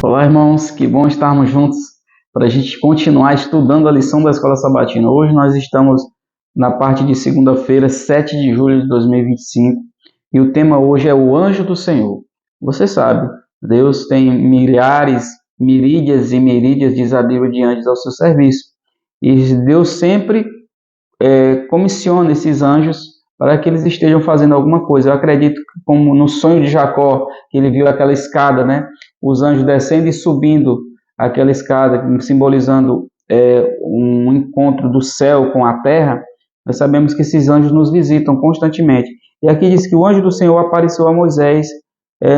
Olá, irmãos, que bom estarmos juntos para a gente continuar estudando a lição da Escola Sabatina. Hoje nós estamos na parte de segunda-feira, 7 de julho de 2025, e o tema hoje é o Anjo do Senhor. Você sabe, Deus tem milhares, miríades e miríades, diz a Bíblia, de anjos ao seu serviço. E Deus sempre comissiona esses anjos para que eles estejam fazendo alguma coisa. Eu acredito que, como no sonho de Jacó, que ele viu aquela escada, né? Os anjos descendo e subindo aquela escada, simbolizando um encontro do céu com a terra. Nós sabemos que esses anjos nos visitam constantemente. E aqui diz que o anjo do Senhor apareceu a Moisés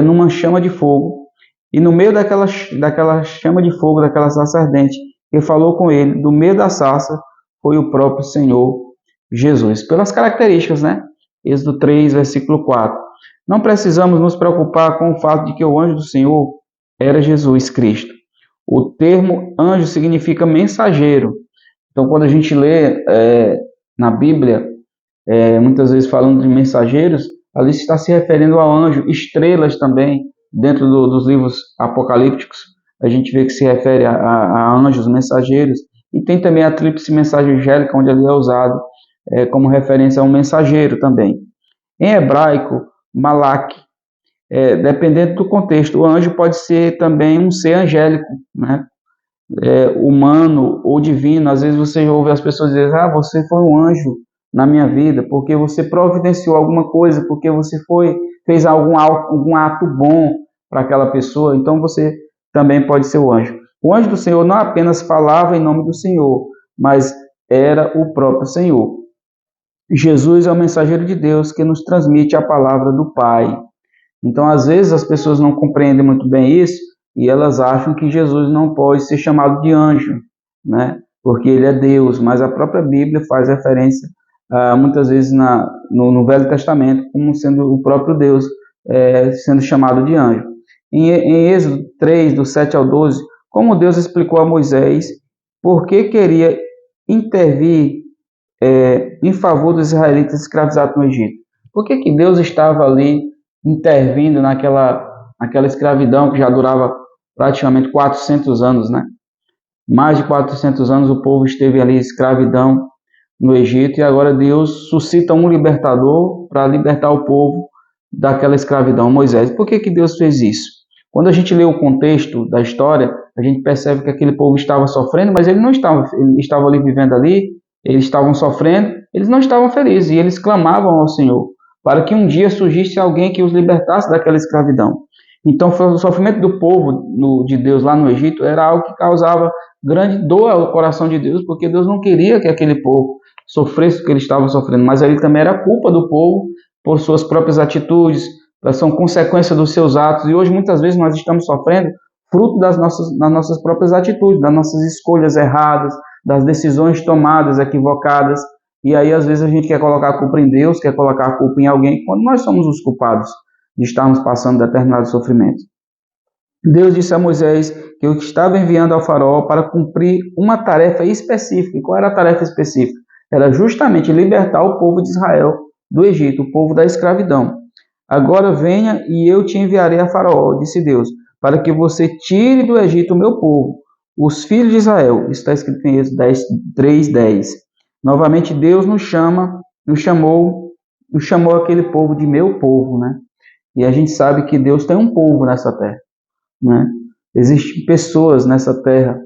numa chama de fogo, e no meio daquela chama de fogo, daquela sarça ardente, que falou com ele, do meio da sarça, foi o próprio Senhor Jesus. Pelas características, né? Êxodo 3, versículo 4. Não precisamos nos preocupar com o fato de que o anjo do Senhor era Jesus Cristo. O termo anjo significa mensageiro. Então, quando a gente lê na Bíblia, muitas vezes falando de mensageiros, ali está se referindo ao anjo. Estrelas também, dentro dos livros apocalípticos, a gente vê que se refere a anjos, mensageiros. E tem também a tríplice mensagem angélica, onde ali é usado como referência a um mensageiro também. Em hebraico, malak, dependendo do contexto, o anjo pode ser também um ser angélico, né? Humano ou divino. Às vezes você ouve as pessoas dizerem, você foi um anjo na minha vida, porque você providenciou alguma coisa, porque você fez algum ato bom para aquela pessoa, então você também pode ser o anjo. O anjo do Senhor não apenas falava em nome do Senhor, mas era o próprio Senhor. Jesus é o mensageiro de Deus que nos transmite a palavra do Pai. Então, às vezes, as pessoas não compreendem muito bem isso e elas acham que Jesus não pode ser chamado de anjo, né? Porque ele é Deus, mas a própria Bíblia faz referência, muitas vezes, no Velho Testamento, como sendo o próprio Deus sendo chamado de anjo. Em Êxodo 3, do 7 ao 12, como Deus explicou a Moisés por que queria intervir em favor dos israelitas escravizados no Egito. Por que Deus estava ali intervindo naquela escravidão que já durava praticamente 400 anos, né? Mais de 400 anos o povo esteve ali escravidão no Egito, e agora Deus suscita um libertador para libertar o povo daquela escravidão, Moisés. Por que Deus fez isso? Quando a gente lê o contexto da história, a gente percebe que aquele povo estava sofrendo, mas ele estava ali vivendo ali, eles estavam sofrendo, eles não estavam felizes, e eles clamavam ao Senhor para que um dia surgisse alguém que os libertasse daquela escravidão. Então, o sofrimento do povo de Deus lá no Egito era algo que causava grande dor ao coração de Deus, porque Deus não queria que aquele povo sofresse o que ele estava sofrendo, mas ali também era culpa do povo por suas próprias atitudes, são consequência dos seus atos, e hoje muitas vezes nós estamos sofrendo fruto das nossas próprias atitudes, das nossas escolhas erradas, das decisões tomadas equivocadas, e aí às vezes a gente quer colocar a culpa em Deus, quer colocar a culpa em alguém, quando nós somos os culpados de estarmos passando determinados sofrimentos. Deus disse a Moisés que eu estava enviando ao faraó para cumprir uma tarefa específica. E qual era a tarefa específica? Era justamente libertar o povo de Israel do Egito, o povo da escravidão. Agora venha e eu te enviarei a faraó, disse Deus, para que você tire do Egito o meu povo, os filhos de Israel. Isso está escrito em Êxodo 3:10. Novamente Deus nos chamou aquele povo de meu povo, né? E a gente sabe que Deus tem um povo nessa terra, né? Existem pessoas nessa terra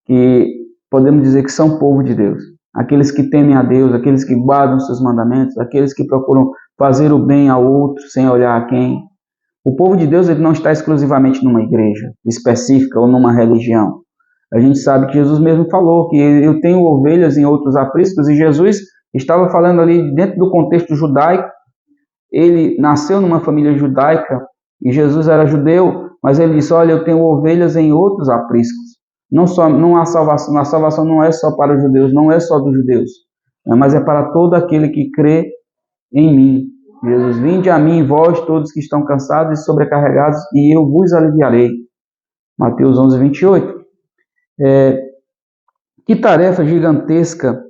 que podemos dizer que são povo de Deus. Aqueles que temem a Deus, aqueles que guardam seus mandamentos, aqueles que procuram fazer o bem ao outro sem olhar a quem. O povo de Deus, ele não está exclusivamente numa igreja específica ou numa religião. A gente sabe que Jesus mesmo falou que eu tenho ovelhas em outros apriscos, e Jesus estava falando ali dentro do contexto judaico. Ele nasceu numa família judaica e Jesus era judeu, mas ele disse, olha, eu tenho ovelhas em outros apriscos. Não há salvação, a salvação não é só para os judeus, não é só dos judeus, mas é para todo aquele que crê em mim. Jesus, vinde a mim, vós todos que estão cansados e sobrecarregados, e eu vos aliviarei. Mateus 11:28. Que tarefa gigantesca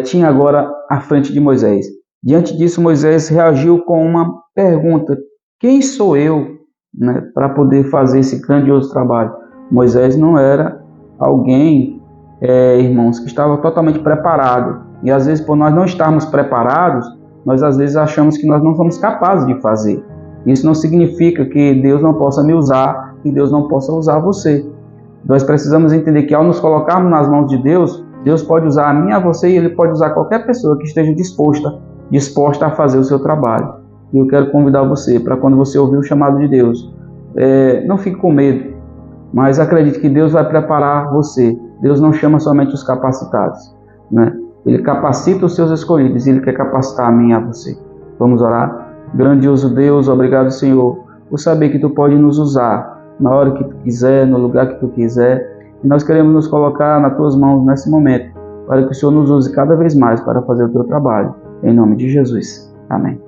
tinha agora à frente de Moisés? Diante disso, Moisés reagiu com uma pergunta: quem sou eu, né, para poder fazer esse grandioso trabalho? Moisés não era alguém, irmãos, que estava totalmente preparado. E às vezes, por nós não estarmos preparados, nós às vezes achamos que nós não somos capazes de fazer. Isso não significa que Deus não possa me usar, que Deus não possa usar você. Nós precisamos entender que ao nos colocarmos nas mãos de Deus, Deus pode usar a mim e a você, e Ele pode usar qualquer pessoa que esteja disposta a fazer o seu trabalho. E eu quero convidar você para, quando você ouvir o chamado de Deus, não fique com medo, mas acredite que Deus vai preparar você. Deus não chama somente os capacitados, né? Ele capacita os seus escolhidos e Ele quer capacitar a mim e a você. Vamos orar? Grandioso Deus, obrigado, Senhor, por saber que Tu pode nos usar na hora que Tu quiser, no lugar que Tu quiser. E nós queremos nos colocar nas Tuas mãos nesse momento, para que o Senhor nos use cada vez mais para fazer o Teu trabalho. Em nome de Jesus. Amém.